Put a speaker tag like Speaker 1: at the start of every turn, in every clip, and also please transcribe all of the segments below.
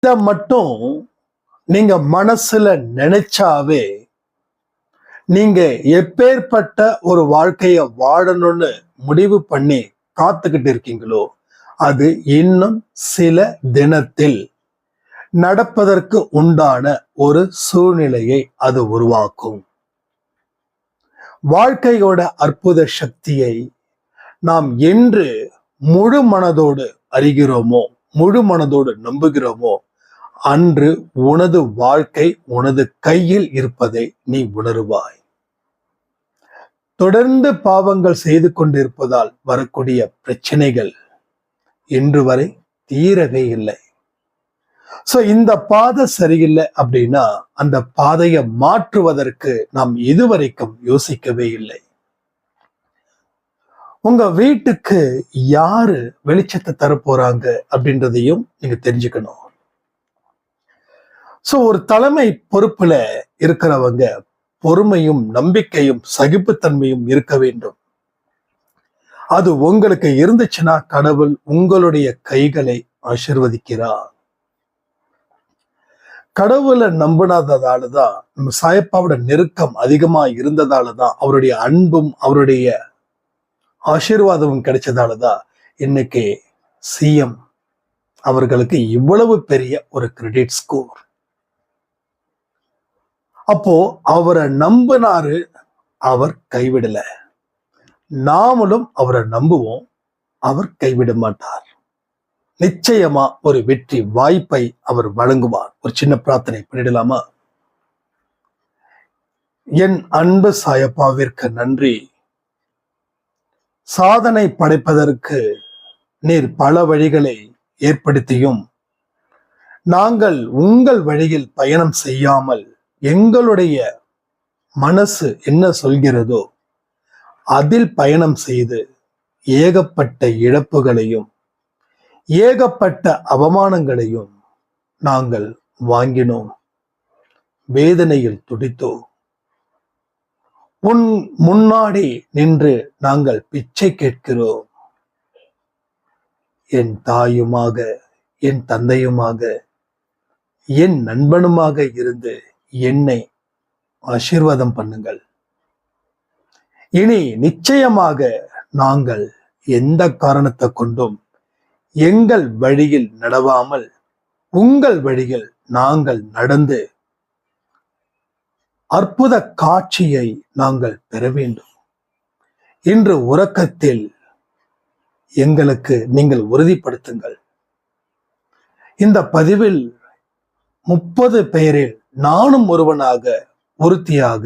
Speaker 1: இதை மட்டும் நீங்க மனசுல நினைச்சாவே நீங்க எப்பேற்பட்ட ஒரு வாழ்க்கைய வாழணும்னு முடிவு பண்ணி காத்துக்கிட்டு இருக்கீங்களோ அது இன்னும் சில தினத்தில் நடப்பதற்கு உண்டான ஒரு சூழ்நிலையை அது உருவாக்கும். வாழ்க்கையோட அற்புத சக்தியை நாம் என்று முழு மனதோடு அறிகிறோமோ, முழு மனதோடு நம்புகிறோமோ, அன்று உனது வாழ்க்கை உனது கையில் இருப்பதை நீ உணருவாய். தொடர்ந்து பாவங்கள் செய்து கொண்டிருப்பதால் வரக்கூடிய பிரச்சனைகள் இன்று வரை தீரவே இல்லை. சோ இந்த பாதை சரியில்லை அப்படின்னா அந்த பாதையை மாற்றுவதற்கு நாம் இதுவரைக்கும் யோசிக்கவே இல்லை. உங்க வீட்டுக்கு யாரு வெளிச்சத்தை தரப்போறாங்க அப்படின்றதையும் நீங்க தெரிஞ்சுக்கணும். சோ ஒரு தலைமை பொறுப்புல இருக்கிறவங்க பொறுமையும் நம்பிக்கையும் சகிப்புத்தன்மையும் இருக்க வேண்டும். அது உங்களுக்கு இருந்துச்சுன்னா கடவுள் உங்களுடைய கைகளை ஆசீர்வதிக்கிறார். கடவுளை நம்பினதாலதான் நம்ம சாயப்பாவோட நெருக்கம் அதிகமா இருந்ததாலதான் அவருடைய அன்பும் அவருடைய ஆசீர்வாதமும் கிடைச்சதாலதான் இன்னைக்கு சிஎம் அவர்களுக்கு இவ்வளவு பெரிய ஒரு கிரெடிட் ஸ்கோர். அப்போ அவரை நம்பினாரு, அவர் கைவிடல. நாமளும் அவரை நம்புவோம், அவர் கைவிட மாட்டார். நிச்சயமா ஒரு வெற்றி வாய்ப்பை அவர் வழங்குவார். ஒரு சின்ன பிரார்த்தனை பண்ணிடலாமா? என் அன்பு சாயப்பாவிற்கு நன்றி. சாதனை படைப்பதற்கு நீர் பல வழிகளை ஏற்படுத்தியும் நாங்கள் உங்கள் வழியில் பயணம் செய்யாமல் எங்களுடைய மனசு என்ன சொல்கிறதோ அதில் பயணம் செய்து ஏகப்பட்ட இழப்புகளையும் ஏகப்பட்ட அவமானங்களையும் நாங்கள் வாங்கினோம். வேதனையில் துடித்தோம். உன் முன்னாடி நின்று நாங்கள் பிச்சை கேட்கிறோம். என் தாயுமாக, என் தந்தையுமாக, என் நண்பனுமாக இருந்து என்னை ஆசீர்வாதம் பண்ணுங்கள். இனி நிச்சயமாக நாங்கள் எந்த காரணத்தை கொண்டும் எங்கள் வழியில் நடவாமல் உங்கள் வழியில் நாங்கள் நடந்து அற்புத காட்சியை நாங்கள் பெற வேண்டும். இன்று உறக்கத்தில் எங்களுக்கு நீங்கள் உறுதிப்படுத்துங்கள். இந்த பதிவில் 30 பேரில் நானும் ஒருவனாக உறுதியாக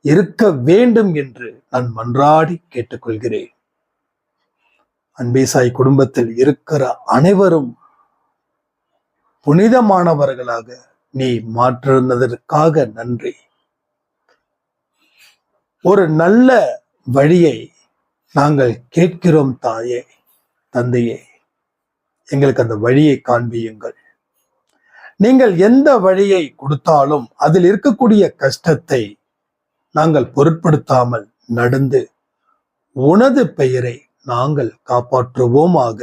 Speaker 1: இருக்க வேண்டும் என்று நான் மன்றாடி கேட்டுக்கொள்கிறேன். அன்பேசாய் குடும்பத்தில் இருக்கிற அனைவரும் புனிதமானவர்களாக நீ மாற்றினதற்காக நன்றி. ஒரு நல்ல வழியை நாங்கள் கேட்கிறோம் தாயே, தந்தையே, எங்களுக்கு அந்த வழியை காண்பியுங்கள். நீங்கள் எந்த வழியை கொடுத்தாலும் அதில் இருக்கக்கூடிய கஷ்டத்தை நாங்கள் பொருட்படுத்தாமல் நடந்து உனது பெயரை நாங்கள் காப்பாற்றுவோமாக.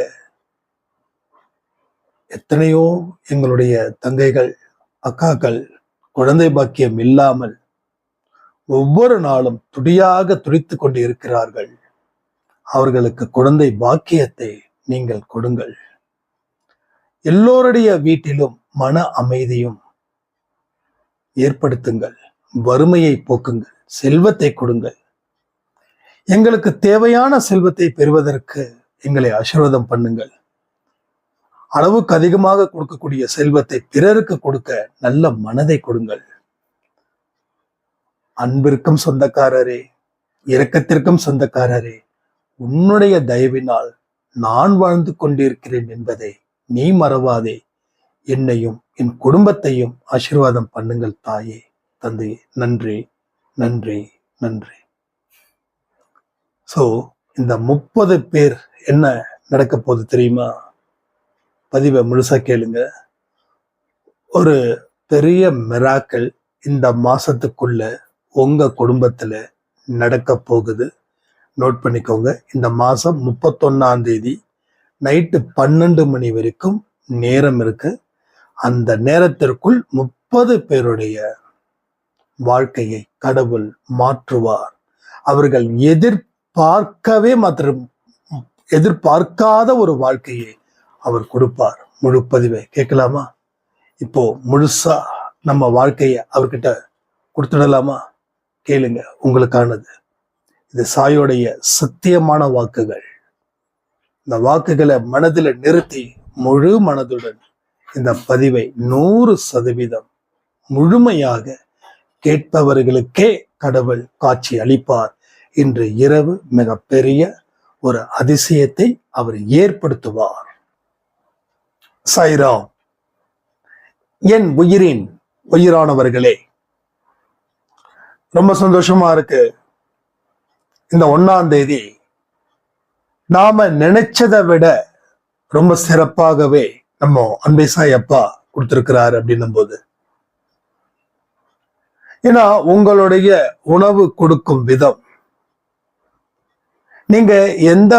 Speaker 1: எத்தனையோ எங்களுடைய தங்கைகள், அக்காக்கள் குழந்தை பாக்கியம் இல்லாமல் ஒவ்வொரு நாளும் துடியாக துடித்து கொண்டு இருக்கிறார்கள். அவர்களுக்கு குழந்தை பாக்கியத்தை நீங்கள் கொடுங்கள். எல்லோருடைய வீட்டிலும் மன அமைதியும் ஏற்படுத்துங்கள். வறுமையை போக்குங்கள். செல்வத்தை கொடுங்கள். எங்களுக்கு தேவையான செல்வத்தை பெறுவதற்கு எங்களை ஆசீர்வாதம் பண்ணுங்கள். அளவுக்கு அதிகமாக கொடுக்கக்கூடிய செல்வத்தை பிறருக்கு கொடுக்க நல்ல மனதை கொடுங்கள். அன்பிற்கும் சொந்தக்காரரே, இரக்கத்திற்கும் சொந்தக்காரரே, உன்னுடைய தயவினால் நான் வாழ்ந்து கொண்டிருக்கிறேன் என்பதை நீ மறவாதே. என்னையும் என் குடும்பத்தையும் ஆசீர்வாதம் பண்ணுங்கள் தாயே, தந்தையே. நன்றி, நன்றி, நன்றி. ஸோ இந்த 30 பேர் என்ன நடக்க போகுது தெரியுமா? பதிவை முழுசா கேளுங்க. ஒரு பெரிய மிராக்கிள் இந்த மாசத்துக்குள்ள உங்க குடும்பத்துல நடக்க போகுது. நோட் பண்ணிக்கோங்க. இந்த மாசம் 31ஆம் தேதி நைட்டு 12 மணி வரைக்கும் நேரம் இருக்கு. அந்த நேரத்திற்குள் 30 பேருடைய வாழ்க்கையை கடவுள் மாற்றுவார். அவர்கள் எதிர்பார்க்காத ஒரு வாழ்க்கையை அவர் கொடுப்பார். முழு பதிவை கேட்கலாமா? இப்போ முழுசா நம்ம வாழ்க்கைய அவர்கிட்ட கொடுத்துடலாமா? கேளுங்க, உங்களுக்கானது. இது சாயோடைய சத்தியமான வாக்குகள். இந்த வாக்குகளை மனதில் நிறுத்தி முழு மனதுடன் இந்த பதிவை 100% முழுமையாக கேட்பவர்களுக்கே கடவுள் காட்சி அளிப்பார். இன்று இரவு மிகப்பெரிய ஒரு அதிசயத்தை அவர் ஏற்படுத்துவார். சாய்ராம். என் உயிரின் உயிரானவர்களே, ரொம்ப சந்தோஷமா இருக்கு. இந்த 1ஆம் தேதி நாம நினைச்சதை விட ரொம்ப சிறப்பாகவே நம்ம அன்பை சாய் அப்பா கொடுத்திருக்கிறாரு அப்படின்னும் போது, ஏன்னா உங்களுடைய உணவு கொடுக்கும் விதம், நீங்க எந்த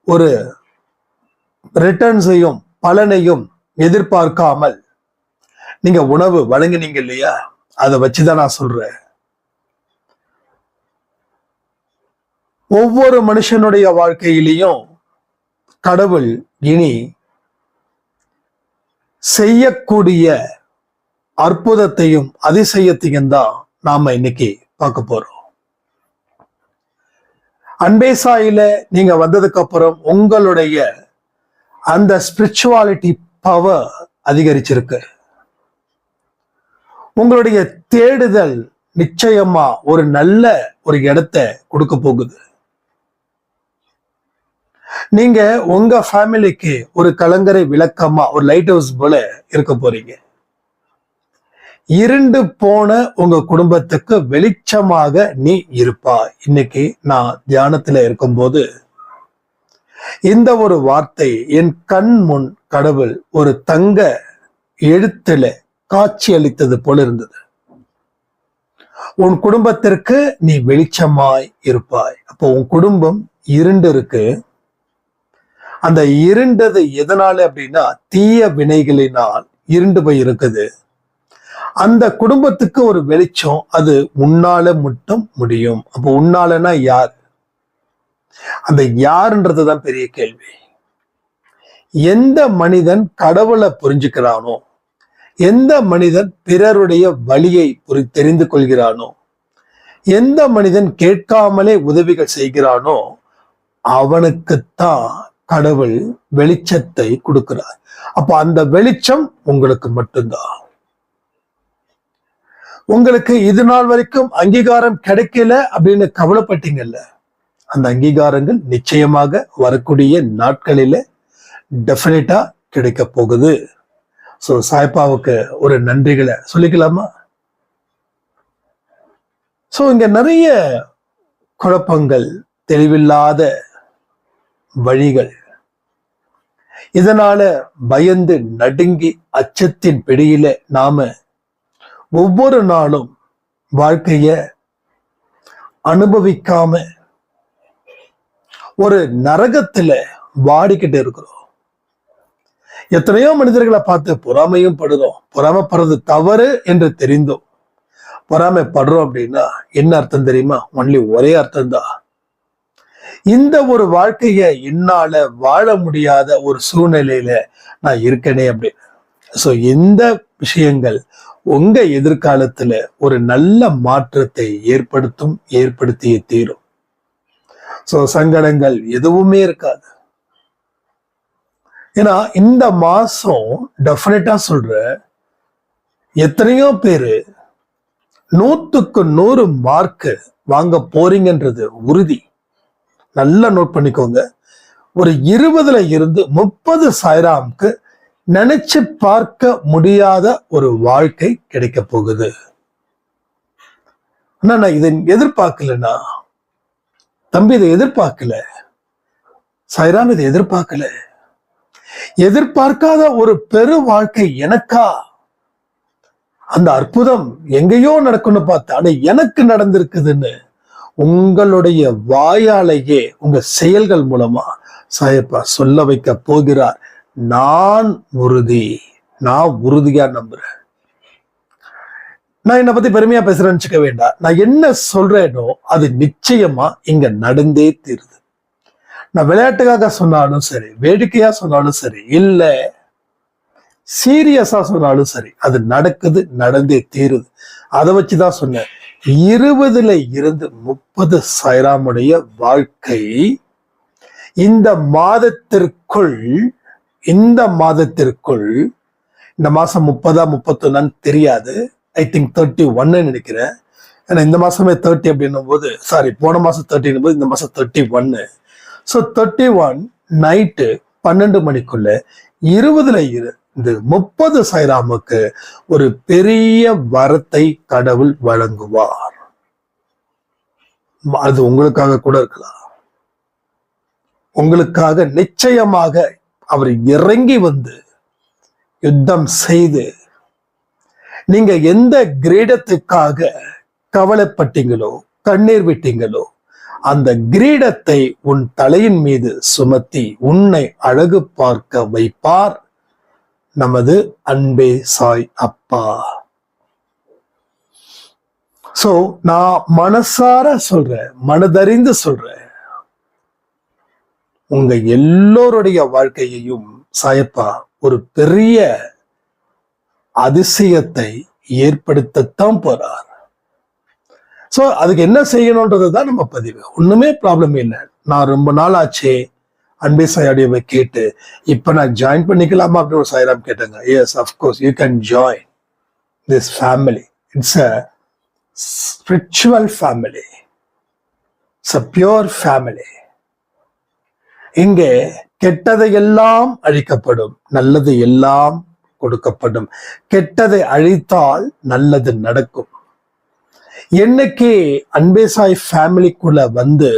Speaker 1: ஒரு ரிட்டர்ன்ஸையும் பலனையும் எதிர்பார்க்காமல் நீங்க உணவு வழங்கினீங்க இல்லையா, அதை வச்சுதான் நான் சொல்றேன். ஒவ்வொரு மனுஷனுடைய வாழ்க்கையிலையும் கடவுள் இனி செய்யக்கூடிய அற்புதத்தையும் அதிசயத்தையும் தான் நாம இன்னைக்கு பார்க்க போறோம். அன்பே சாயில நீங்க வந்ததுக்கு அப்புறம் உங்களுடைய அந்த ஸ்பிரிச்சுவாலிட்டி பவர் அதிகரிச்சிருக்கு. உங்களுடைய தேடுதல் நிச்சயமா ஒரு நல்ல ஒரு இடத்தை கொடுக்க போகுது. நீங்க உங்க ஃபேமிலிக்கு ஒரு கலங்கரை விளக்கமா, ஒரு லைட் ஹவுஸ் போல இருக்க போறீங்க. இருண்டு போன உங்க குடும்பத்துக்கு வெளிச்சமாக நீ இருப்பா. இன்னைக்கு நான் தியானத்துல இருக்கும்போது இந்த ஒரு வார்த்தை என் கண் முன் கடவுள் ஒரு தங்க எழுத்துல காட்சி அளித்தது போல இருந்தது. உன் குடும்பத்திற்கு நீ வெளிச்சமாய் இருப்பாய். அப்போ உன் குடும்பம் இருண்டு இருக்கு. அந்த இருண்டது எதனால அப்படின்னா தீய வினைகளினால் இருண்டு போய் இருக்குது. அந்த குடும்பத்துக்கு ஒரு வெளிச்சம், அது உன்னால மட்டும் முடியும். அப்போ உன்னாலனா யார்? அந்த யாருன்றதுதான் பெரிய கேள்வி. எந்த மனிதன் கடவுளை புரிஞ்சுக்கிறானோ, எந்த மனிதன் பிறருடைய வழியை தெரிந்து கொள்கிறானோ, எந்த மனிதன் கேட்காமலே உதவிகள் செய்கிறானோ, அவனுக்குத்தான் கடவுள் வெளிச்சத்தை கொடுக்கிறார். அப்ப அந்த வெளிச்சம் உங்களுக்கு மட்டும்தான். உங்களுக்கு இது நாள் வரைக்கும் அங்கீகாரம் கிடைக்கல அப்படின்னு கவலைப்பட்டீங்கல்ல, அந்த அங்கீகாரங்கள் நிச்சயமாக வரக்கூடிய நாட்களில டெஃபினட்டா கிடைக்க போகுது. சோ சாய்பாவுக்கு ஒரு நன்றிகளை சொல்லிக்கலாமா? சோ இங்க நிறைய குழப்பங்கள், தெளிவில்லாத வழிகள், இதனால பயந்து நடுங்கி அச்சத்தின் பிடியில நாம ஒவ்வொரு நாளும் வாழ்க்கைய அனுபவிக்காம ஒரு நரகத்துல வாடிக்கிட்டு இருக்கிறோம். எத்தனையோ மனிதர்களை பார்த்து பொறாமையும் படுறோம். பொறாமைப்படுறது தவறு என்று தெரிந்தோம் பொறாமைப்படுறோம். அப்படின்னா என்ன அர்த்தம் தெரியுமா? ஒன்லி ஒரே அர்த்தம் தான். இந்த ஒரு வாழ்க்கைய என்னால வாழ முடியாத ஒரு சூழ்நிலையில நான் இருக்கனே அப்படின்னு. சோ இந்த விஷயங்கள் உங்க எதிர்காலத்துல ஒரு நல்ல மாற்றத்தை ஏற்படுத்தியே தீரும். சோ சங்கடங்கள் எதுவுமே இருக்காது. ஏன்னா இந்த மாசம் டெஃபினட்டா சொல்ற, எத்தனையோ பேரு 100க்கு 100 மார்க் வாங்க போறீங்கன்றது உறுதி. நல்லா நோட் பண்ணிக்கோங்க. ஒரு 20ல இருந்து 30 சாய்ராமுக்கு நினைச்சு பார்க்க முடியாத ஒரு வாழ்க்கை கிடைக்க போகுது. ஆனா நான் இதை எதிர்பார்க்கலன்னா, தம்பி இதை எதிர்பார்க்கல, சாய்ராம் இதை எதிர்பார்க்கல, எதிர்பார்க்காத ஒரு பெரு வாழ்க்கை எனக்கா? அந்த அற்புதம் எங்கேயோ நடக்கும்னு பார்த்தா ஆனா எனக்கு நடந்திருக்குதுன்னு உங்களுடைய வாயாலேயே, உங்க செயல்கள் மூலமா சாயப்பா சொல்ல வைக்க போகிறார். நான் உறுதி, நான் உறுதியா நம்புறேன். நான் என்னை பத்தி பெருமையா பேசுறேன்னு வச்சுக்க வேண்டாம். நான் என்ன சொல்றேனோ அது நிச்சயமா இங்க நடந்தே தீருது. நான் விளையாட்டுக்காக சொன்னாலும் சரி, வேடிக்கையா சொன்னாலும் சரி, இல்ல சீரியஸா சொன்னாலும் சரி, அது நடக்குது, நடந்தே தீருது. அதை வச்சுதான் சொன்னேன். 20ல இருந்து 30 சாய்ராமுடைய வாழ்க்கை இந்த மாதத்திற்குள் இந்த மாசம் 30 31 தெரியாது. ஐ திங்க் 31 நினைக்கிறேன். ஏன்னா இந்த மாசமே 30 அப்படின்னும் போது, சாரி, போன மாசம் 30 போது இந்த மாசம் 31. ஸோ 31 நைட்டு 12 மணிக்குள்ள 20ல இருந்து 30 சாய்ராமுக்கு ஒரு பெரிய வரத்தை கடவுள் வழங்குவார். அது உங்களுக்காக கூட இருக்கலாம். உங்களுக்காக நிச்சயமாக அவர் இறங்கி வந்து யுத்தம் செய்து, நீங்க எந்த கிரீடத்துக்காக கவலைப்பட்டீங்களோ, கண்ணீர் விட்டீங்களோ, அந்த கிரீடத்தை உன் தலையின் மீது சுமத்தி உன்னை அழகு பார்க்க வைப்பார் நமது அன்பே சாய் அப்பா. சோ நான் மனசார சொல்றேன், மனதறிந்து சொல்றேன், உங்க எல்லோருடைய வாழ்க்கையையும் சாயப்பா ஒரு பெரிய அதிசயத்தை ஏற்படுத்தத்தான் போறார். சோ அதுக்கு என்ன செய்யணும்ன்றதுதான் நம்ம பதிவு. ஒண்ணுமே ப்ராப்ளம் இல்லை. நான் ரொம்ப நாள் ஆச்சே அன்பே சாய் ஆடியோவை கேட்டு, இப்ப நான் ஜாயின் பண்ணிக்கலாமா அப்படின்னு ஒரு சாய்ராம் கேட்டாங்க. Yes, of course you can join this family. It's a spiritual family, it's a pure family. இங்கே கெட்டதை எல்லாம் அழிக்கப்படும், நல்லது எல்லாம் கொடுக்கப்படும். கெட்டதை அழித்தால் நல்லது நடக்கும். என்னைக்கு அன்பே சாய் ஃபேமிலிக்குள்ள வந்து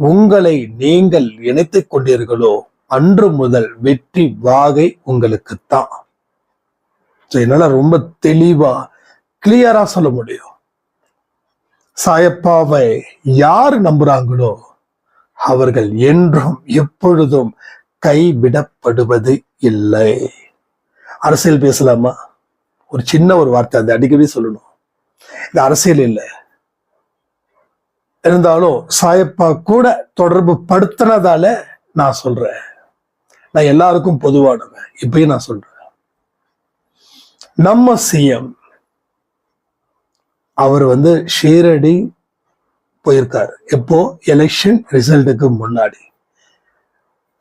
Speaker 1: உங்களை நீங்கள் இணைத்துக் கொண்டீர்களோ அன்று முதல் வெற்றி வாகை உங்களுக்குத்தான். என்னால ரொம்ப தெளிவா கிளியரா சொல்ல முடியும். சாயப்பாவை யார் நம்புறாங்களோ அவர்கள் என்றும் எப்பொழுதும் கைவிடப்படுவது இல்லை. அரசியல் பேசலாமா? ஒரு சின்ன ஒரு வார்த்தை, அதை அடிக்கடி சொல்லணும். இது அரசியல் இல்லை, இருந்தாலும் சாயப்பா கூட தொடர்பு படுத்தினதால நான் சொல்றேன். நான் எல்லாருக்கும் பொதுவானவன். இப்பயும் நான் சொல்றேன், நம்ம சிஎம் அவர் ஷீரடி போயிருக்காரு. எப்போ? எலெக்ஷன் ரிசல்ட்டுக்கு முன்னாடி.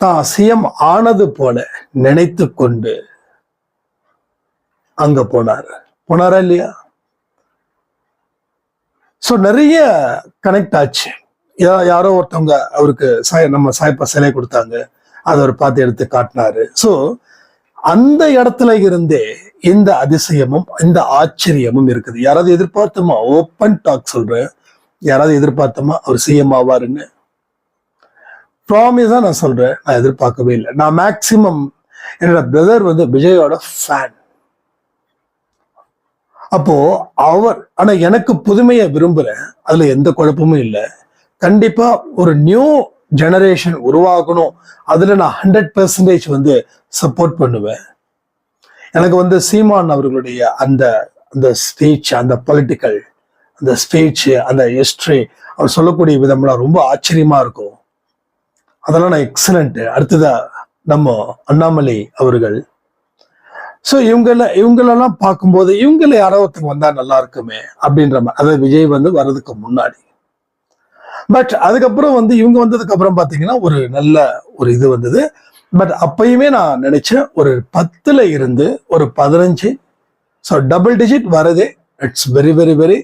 Speaker 1: தான் சிஎம் ஆனது போல நினைத்து கொண்டு அங்க போனாரா இல்லையா? சோ நிறைய கனெக்ட் ஆச்சு. யாரோ ஒருத்தவங்க அவருக்கு நம்ம சாயப்பா சிலை கொடுத்தாங்க, அதை அவர் பார்த்து எடுத்து காட்டினாரு. சோ அந்த இடத்துல இருந்தே இந்த அதிசயமும் இந்த ஆச்சரியமும் இருக்குது. யாராவது எதிர்பார்த்தோமா? ஓப்பன் டாக் சொல்றேன், யாராவது எதிர்பார்த்தோமா அவர் சிஎம் ஆவாருன்னு? ப்ராமிஸா நான் சொல்றேன், நான் எதிர்பார்க்கவே இல்லை. நான் மேக்சிமம் என்னோட பிரதர் விஜயோட ஃபேன். அப்போ அவர், ஆனா எனக்கு புதுமையை விரும்புறேன், அதுல எந்த குழப்பமும் இல்லை. கண்டிப்பா ஒரு நியூ ஜெனரேஷன் உருவாகணும், அதுல நான் 100% சப்போர்ட் பண்ணுவேன். எனக்கு சீமான் அவர்களுடைய அந்த ஸ்பீச், அந்த பொலிட்டிக்கல் அந்த ஸ்பீச், அந்த ஹிஸ்டரி, அவர் சொல்லக்கூடிய விதம்லாம் ரொம்ப ஆச்சரியமா இருக்கும். அதெல்லாம் நான் எக்ஸலண்ட். அடுத்ததா நம்ம அண்ணாமலை அவர்கள். ஸோ இவங்களெல்லாம் பார்க்கும்போது இவங்கள யாரோ ஒருத்தங்க வந்தா நல்லா இருக்குமே அப்படின்ற மாதிரி, அதாவது விஜய் வர்றதுக்கு முன்னாடி. பட் அதுக்கப்புறம் இவங்க வந்ததுக்கு அப்புறம் பாத்தீங்கன்னா ஒரு நல்ல ஒரு இது வந்தது. பட் அப்பயுமே நான் நினைச்சேன் ஒரு 10ல இருந்து ஒரு 15, ஸோ டபுள் டிஜிட் வரதே இட்ஸ் வெரி வெரி வெரி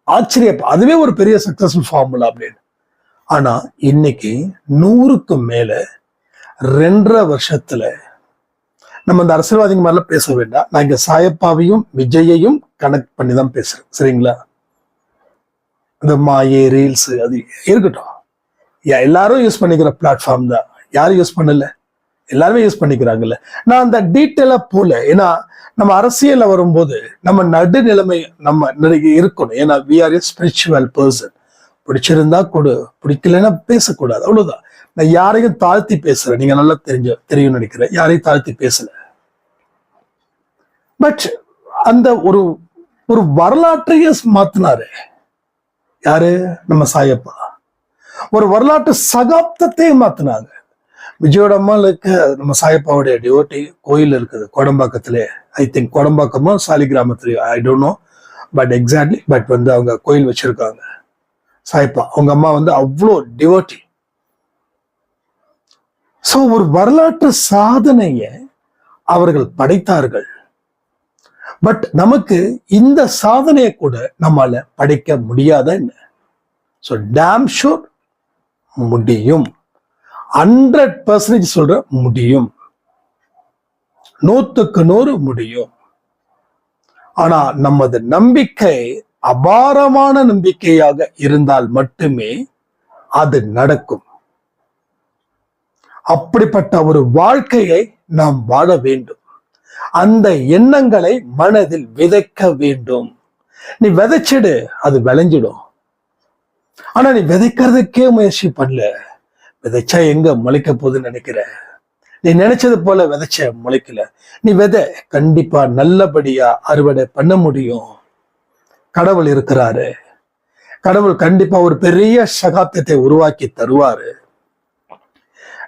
Speaker 1: ஆச்சரியம். அதுவே ஒரு பெரிய சக்சஸ்ஃபுல் ஃபார்முலா அப்படின்னு. ஆனா இன்னைக்கு 100க்கு மேல 2.5 வருஷத்துல நம்ம இந்த அரசியல்வாதிங்க மாதிரிலாம் பேச வேண்டாம். நான் இங்க சாயப்பாவையும் விஜயையும் கனெக்ட் பண்ணி தான் பேசுறேன், சரிங்களா? இந்த மாயே ரீல்ஸ் அது இருக்கட்டும், எல்லாரும் யூஸ் பண்ணிக்கிற பிளாட்ஃபார்ம் தான். யாரும் யூஸ் பண்ணல, எல்லாருமே யூஸ் பண்ணிக்கிறாங்கல்ல. நான் அந்த டீட்டெயிலா போல, ஏன்னா நம்ம அரசியல்ல வரும்போது நம்ம நடுநிலைமை நம்ம இருக்கணும். ஏன்னா we are a spiritual person. பிடிச்சிருந்தா கொடு, பிடிக்கலன்னா பேசக்கூடாது, அவ்வளவுதான். நான் யாரையும் தாழ்த்தி பேசுறேன், நீங்க நல்லா தெரியும்னு நினைக்கிறேன். யாரையும் தாழ்த்தி பேசல. பட் அந்த ஒரு ஒரு வரலாற்றையே மாத்தினாரு. யாரு? நம்ம சாயப்பா. ஒரு வரலாற்று சகாப்தத்தை மாத்தினாங்க. விஜயோட அம்மாளுக்கு நம்ம சாயப்பாவுடைய டிவோட்டி கோயில் இருக்குது கோடம்பாக்கத்திலே. ஐ திங்க் கோடம்பாக்கமோ சாலி கிராமத்திலேயோ, I don't know but exactly. But வந்து அவங்க கோயில் வச்சிருக்காங்க சாயப்பா. அவங்க அம்மா வந்து அவ்வளோ டிவோட்டி. சோ ஒரு வரலாற்று சாதனையை அவர்கள் படைத்தார்கள். பட் நமக்கு இந்த சாதனையை கூட நம்மால படைக்க முடியாத என்ன? ஸோ டேம் ஷூர் முடியும். 100% சொல்ற முடியும். 100க்கு 100 முடியும். ஆனா நமது நம்பிக்கை அபாரமான நம்பிக்கையாக இருந்தால் மட்டுமே அது நடக்கும். அப்படிப்பட்ட ஒரு வாழ்க்கையை நாம் வாழ வேண்டும். அந்த எண்ணங்களை மனதில் விதைக்க வேண்டும். நீ விதைச்சிடு, அது விளைஞ்சிடும். ஆனா நீ விதைக்கிறதுக்கே முயற்சி பண்ணல. விதைச்சா எங்க முளைக்க போகுதுன்னு நினைக்கிற? நீ நினைச்சது போல விதைச்ச முளைக்கல. நீ விதை, கண்டிப்பா நல்லபடியா அறுவடை பண்ண முடியும். கடவுள் இருக்கிறாரு. கடவுள் கண்டிப்பா ஒரு பெரிய சகாப்தத்தை உருவாக்கி தருவாரு.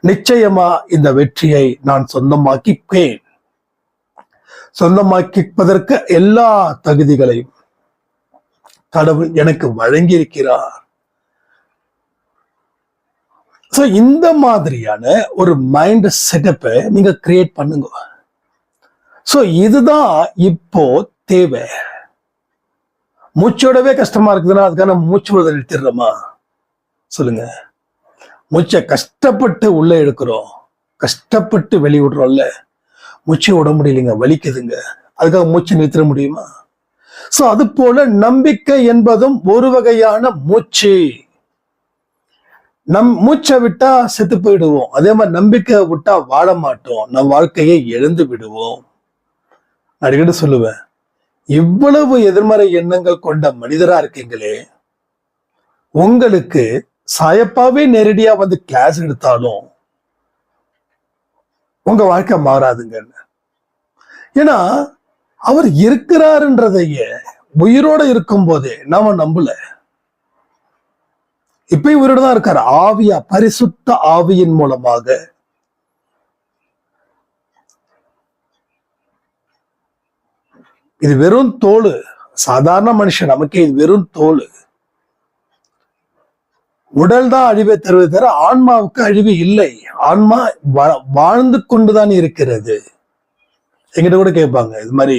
Speaker 1: நிச்சயமா இந்த வெற்றியை நான் சொந்தமாக்கிப்பேன். சொந்தமாக்கிப்பதற்கு எல்லா தகுதிகளையும் கடவுள் எனக்கு வழங்கியிருக்கிறார். சோ இந்த மாதிரியான ஒரு மைண்ட் செட்டப்பை நீங்க கிரியேட் பண்ணுங்க. சோ இதுதான் இப்போ தேவை. மூச்சோடவே கஷ்டமா இருக்குதுன்னா அதுக்கான மூச்சு விடுதல் நிறுத்திடுறோமா? சொல்லுங்க. மூச்சை கஷ்டப்பட்டு உள்ள எடுக்கிறோம், கஷ்டப்பட்டு வெளிவிடுறோம்ல. மூச்சை விட முடியலைங்க, வலிக்குதுங்க, அதுக்காக மூச்சை நிறுத்திட முடியுமா? சோ அது போல நம்பிக்கை என்பதும் ஒரு வகையான மூச்சு. மூச்சை விட்டா செத்து போயிடுவோம். அதே மாதிரி நம்பிக்கை விட்டா வாழ மாட்டோம். நம் வாழ்க்கையை எழுந்து விடுவோம். அடிக்கடி சொல்லுவேன், இவ்வளவு எதிர்மறை எண்ணங்கள் கொண்ட மனிதரா இருக்கீங்களே, உங்களுக்கு சாயப்பாவே நேரடியா வந்து கிளாஸ் எடுத்தாலும் உங்க வாழ்க்கை மாறாதுங்க. ஏன்னா அவர் இருக்கிறாருன்றதைய உயிரோட இருக்கும் போதே நாம நம்பல. இப்ப இவரோட தான் இருக்காரு. ஆவியா, பரிசுத்த ஆவியின் மூலமாக. இது வெறும் தோல். சாதாரண மனுஷன் நமக்கு இது வெறும் தோல். உடல் தான் அழிவை தருவதை தவிர ஆன்மாவுக்கு அழிவு இல்லை. ஆன்மா வாழ்ந்து கொண்டுதான் இருக்கிறது. எங்கிட்ட கூட கேட்பாங்க, இது மாதிரி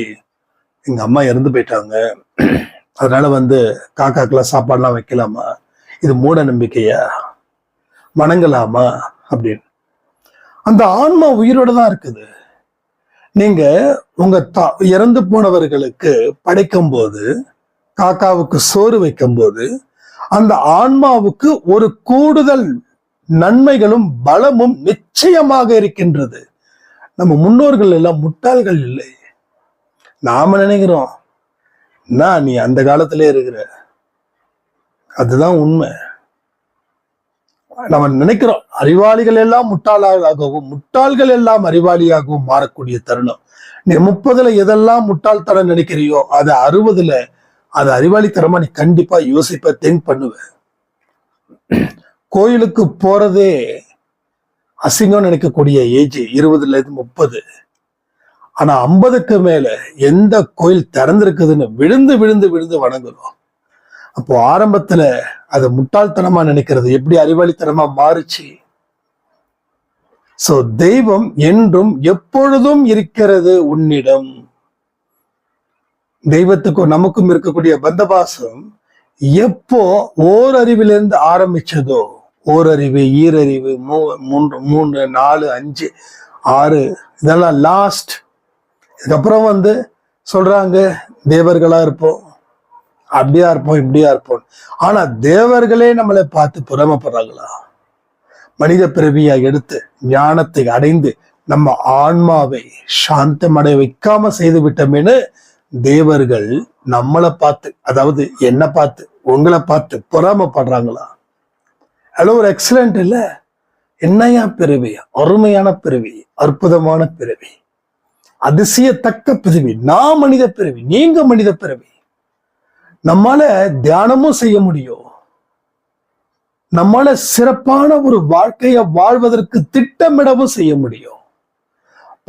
Speaker 1: எங்க அம்மா இறந்து போயிட்டாங்க, அதனால வந்து காக்காக்கெல்லாம் சாப்பாடுலாம் வைக்கலாமா, இது மூட நம்பிக்கையா, வணங்கலாமா அப்படின்னு. அந்த ஆன்மா உயிரோட தான் இருக்குது. நீங்க உங்க இறந்து போனவர்களுக்கு படைக்கும் போது, காக்காவுக்கு சோறு வைக்கும் போது, அந்த ஆன்மாவுக்கு ஒரு கூடுதல் நன்மைகளும் பலமும் நிச்சயமாக இருக்கின்றது. நம்ம முன்னோர்கள் எல்லாம் முட்டாள்கள் இல்லை. நாம நினைக்கிறோம், நீ அந்த காலத்திலே இருக்கிற, அதுதான் உண்மை. நம்ம நினைக்கிறோம் அறிவாளிகள் எல்லாம் முட்டாளாகவும் முட்டாள்கள் எல்லாம் அறிவாளியாகவும் மாறக்கூடிய தருணம். நீ 30ல எதெல்லாம் முட்டாள்தனம் நினைக்கிறியோ அது 60ல அது அறிவாளித்தனமா நீ கண்டிப்பா யோசிப்ப, திங்க் பண்ணுவ. கோயிலுக்கு போறதே அசிங்கம் நினைக்கக்கூடிய ஏஜ் 20ல இருந்து 30. ஆனா 50க்கு மேல எந்த கோயில் திறந்திருக்குதுன்னு விழுந்து விழுந்து விழுந்து வணங்குறோம். அப்போ ஆரம்பத்துல அது முட்டாள்தனமா நினைக்கிறது எப்படி அறிவாளித்தனமா மாறுச்சு. சோ தெய்வம் என்றும் எப்பொழுதும் இருக்கிறது உன்னிடம். தெய்வத்துக்கும் நமக்கும் இருக்கக்கூடிய பந்தபாசம் எப்போ ஓரறிவிலிருந்து ஆரம்பிச்சதோ, ஓரறிவு, ஈரறிவு, 3, 4, 5, 6 இதெல்லாம் லாஸ்ட். இதுக்கப்புறம் வந்து சொல்றாங்க தேவர்களா இருப்போம், அப்படியா இருப்போம், இப்படியா இருப்போம். ஆனா தேவர்களே நம்மளை பார்த்து புறமப்படுறாங்களா? மனித பிறவியா எடுத்து ஞானத்தை அடைந்து நம்ம ஆன்மாவை சாந்தமடைய வைக்காம செய்து விட்டோமேனு தேவர்கள் நம்மளை பார்த்து, அதாவது என்ன பார்த்து, உங்களை பார்த்து பொறாமப்படுறாங்களா? அவ்வளோ ஒரு எக்ஸலண்ட் இல்ல? என்னையா பிறவி, அருமையான பிறவி, அற்புதமான பிறவி. அதிசயத்தக்க பிறவி. நான் மனித பிறவி, நீங்க மனித பிறவி. நம்மால தியானமும் செய்ய முடியும், நம்மால சிறப்பான ஒரு வாழ்க்கையை வாழ்வதற்கு திட்டமிடவும் செய்ய முடியும்,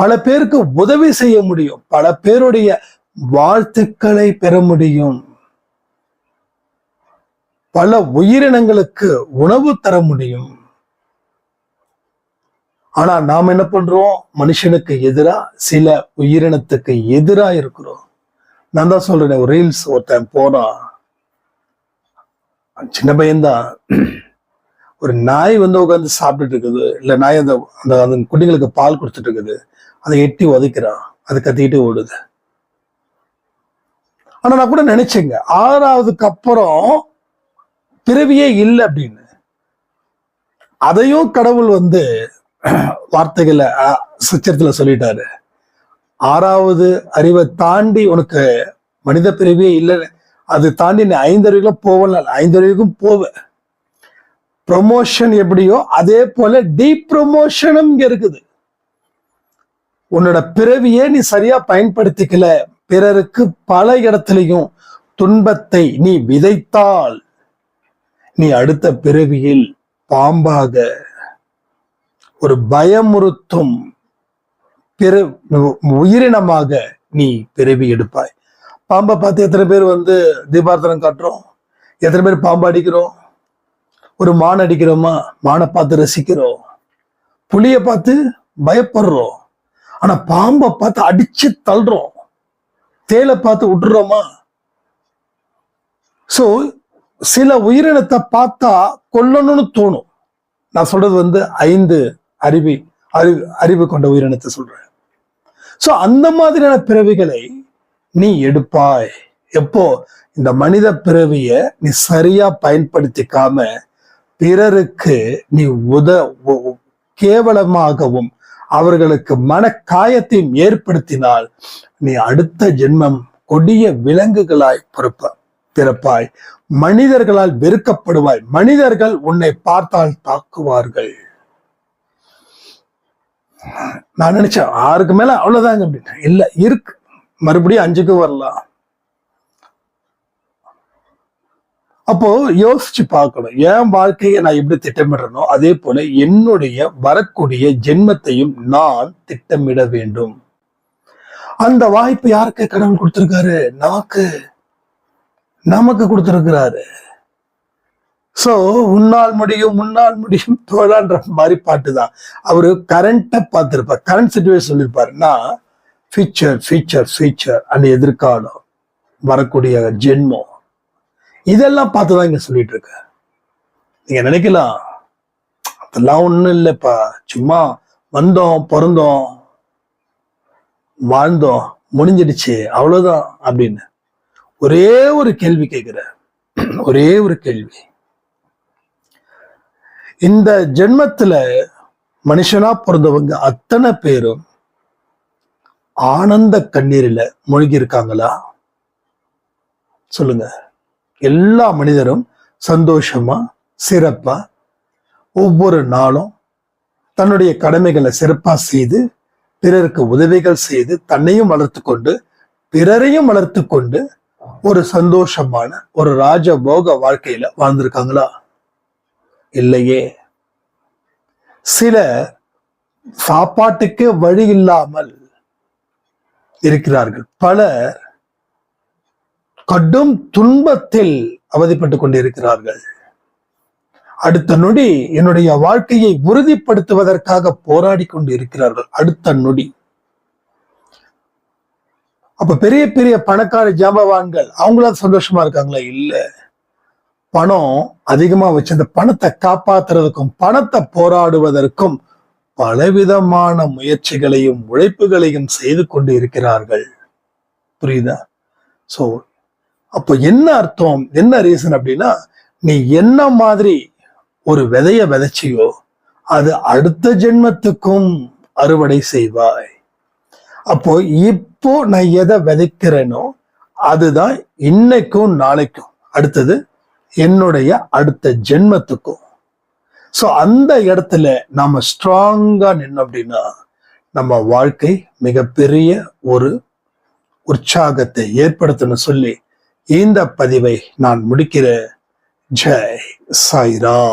Speaker 1: பல பேருக்கு உதவி செய்ய முடியும், பல பேருடைய வாழ்த்துக்களை பெற முடியும், பல உயிரினங்களுக்கு உணவு தர முடியும். ஆனா நாம் என்ன பண்றோம்? மனுஷனுக்கு எதிரா, சில உயிரினத்துக்கு எதிரா இருக்கிறோம். நான் தான் சொல்றேன், ஒரு ரீல்ஸ் ஒருத்தன் போனா, சின்ன பையன்தான், ஒரு நாய் உட்காந்து சாப்பிட்டுட்டு இருக்குது, இல்ல நாய் அந்த அந்த குட்டிங்களுக்கு பால் கொடுத்துட்டு இருக்குது, அதை எட்டி உதைக்கிறான், அது கத்திக்கிட்டு ஓடுது. ஆனா நான் கூட நினைச்சேங்க, 6வதுக்கு அப்புறம் பிறவியே இல்லை அப்படின்னு. அதையும் கடவுள் வார்த்தைகளை சச்சரத்துல சொல்லிட்டாரு. 6வது அறிவை தாண்டி உனக்கு மனித பிறவியே இல்லை, அது தாண்டி நீ 5 அறிவுகளும் போவல, 5 அறிவுக்கும் போவ. ப்ரொமோஷன் எப்படியோ அதே போல டீப் ப்ரொமோஷனும் இங்க இருக்குது. உன்னோட பிறவியே நீ சரியா பயன்படுத்திக்கல, பிறருக்கு பல இடத்திலையும் துன்பத்தை நீ விதைத்தால், நீ அடுத்த பிறவியில் பாம்பாக, ஒரு பயமுறுத்தும் உயிரினமாக நீ பிறவி எடுப்பாய். பாம்பை பார்த்து எத்தனை பேர் தீபார்த்தனம் காட்டுறோம்? எத்தனை பேர் பாம்பு அடிக்கிறோம்? ஒரு மான் அடிக்கிறோமா? மானை பார்த்து ரசிக்கிறோம். புலியை பார்த்து பயப்படுறோம். ஆனா பாம்பை பார்த்து அடிச்சு தள்ளுறோம். தேலை பார்த்து விட்டுறோமா? சோ சில உயிரினத்தை பார்த்தா கொல்லணும்னு தோணும். நான் சொல்றது 5 அறிவு கொண்ட உயிரினத்தை சொல்றேன். சோ அந்த மாதிரியான பிறவிகளை நீ எடுப்பாய். எப்போ? இந்த மனித பிறவிய நீ சரியா பயன்படுத்திக்காம பிறருக்கு நீ கேவலமாகவும் அவர்களுக்கு மன காயத்தையும் ஏற்படுத்தினால், நீ அடுத்த ஜென்மம் கொடிய விலங்குகளாய் பிறப்பாய். மனிதர்களால் வெறுக்கப்படுவாய். மனிதர்கள் உன்னை பார்த்தால் தாக்குவார்கள். நான் நினைச்சேன் 6க்கு மேல அவ்வளவுதாங்க அப்படின்னா, இல்ல இருக்கு, மறுபடியும் 5க்கு வரலாம். அப்போ யோசிச்சு பார்க்கணும், என் வாழ்க்கையை நான் எப்படி திட்டமிடுறனோ அதே போல என்னுடைய வரக்கூடிய ஜென்மத்தையும் நான் திட்டமிட வேண்டும். அந்த வாய்ப்பு யாருக்கு கடவுள் கொடுத்திருக்காரு? நமக்கு கொடுத்திருக்கிறாரு. சோ உன்னால் முடியும், முன்னால் முடியும் தோழான்ற மாதிரி பாட்டு தான். அவரு கரண்ட்டை பார்த்திருப்பார், கரண்ட் சிச்சுவேஷன் சொல்லியிருப்பாருன்னா ஃபியூச்சர் அந்த எதிர்காலம், வரக்கூடிய ஜென்மம், இதெல்லாம் பார்த்துதான் இங்க சொல்லிட்டு இருக்க. நீங்க நினைக்கலாம் அதெல்லாம் ஒண்ணும் இல்லைப்பா, சும்மா வந்தோம், பிறந்தோம், வாழ்ந்தோம், முடிஞ்சிடுச்சு, அவ்வளவுதான் அப்படின்னு. ஒரே ஒரு கேள்வி கேட்கிற, ஒரே ஒரு கேள்வி. இந்த ஜென்மத்துல மனுஷனா பிறந்தவங்க அத்தனை பேரும் ஆனந்த கண்ணீரில மூழ்கி இருக்காங்களா? சொல்லுங்க. எல்லா மனிதரும் சந்தோஷமா, சிறப்பா, ஒவ்வொரு நாளும் தன்னுடைய கடமைகளை சிறப்பா செய்து, பிறருக்கு உதவிகள் செய்து, தன்னையும் வளர்த்து கொண்டு பிறரையும் வளர்த்து கொண்டு ஒரு சந்தோஷமான ஒரு ராஜபோக வாழ்க்கையில வாழ்ந்திருக்காங்களா? இல்லையே. சில சாப்பாட்டுக்கு வழி இல்லாமல் இருக்கிறார்கள். பலர் கடும் துன்பத்தில் அவதிப்பட்டுக் கொண்டிருக்கிறார்கள். அடுத்த நொடி என்னுடைய வாழ்க்கையை உறுதிப்படுத்துவதற்காக போராடி கொண்டு இருக்கிறார்கள். அடுத்த நொடி. அப்ப பெரிய பெரிய பணக்கார ஜாம்பவான்கள் அவங்களாம் சந்தோஷமா இருக்காங்களா? இல்ல. பணம் அதிகமா வச்சு அந்த பணத்தை காப்பாத்துறதுக்கும் பணத்தை போராடுவதற்கும் பலவிதமான முயற்சிகளையும் உழைப்புகளையும் செய்து கொண்டு இருக்கிறார்கள். புரியுதா? சோ அப்போ என்ன அர்த்தம், என்ன ரீசன் அப்படின்னா, நீ என்ன மாதிரி ஒரு விதைய விதைச்சியோ அது அடுத்த ஜென்மத்துக்கும் அறுவடை செய்வாய். அப்போ இப்போ நான் எதை விதைக்கிறேனோ அதுதான் இன்னைக்கும் நாளைக்கும் அடுத்தது என்னுடைய அடுத்த ஜென்மத்துக்கும். சோ அந்த இடத்துல நாம ஸ்ட்ராங்கா நின்னோம் அப்படின்னா நம்ம வாழ்க்கை மிகப்பெரிய ஒரு உற்சாகத்தை ஏற்படுத்தணும் சொல்லி இந்த பதிவை நான் முடிக்கிறேன். ஜெய் சாய்ராம்.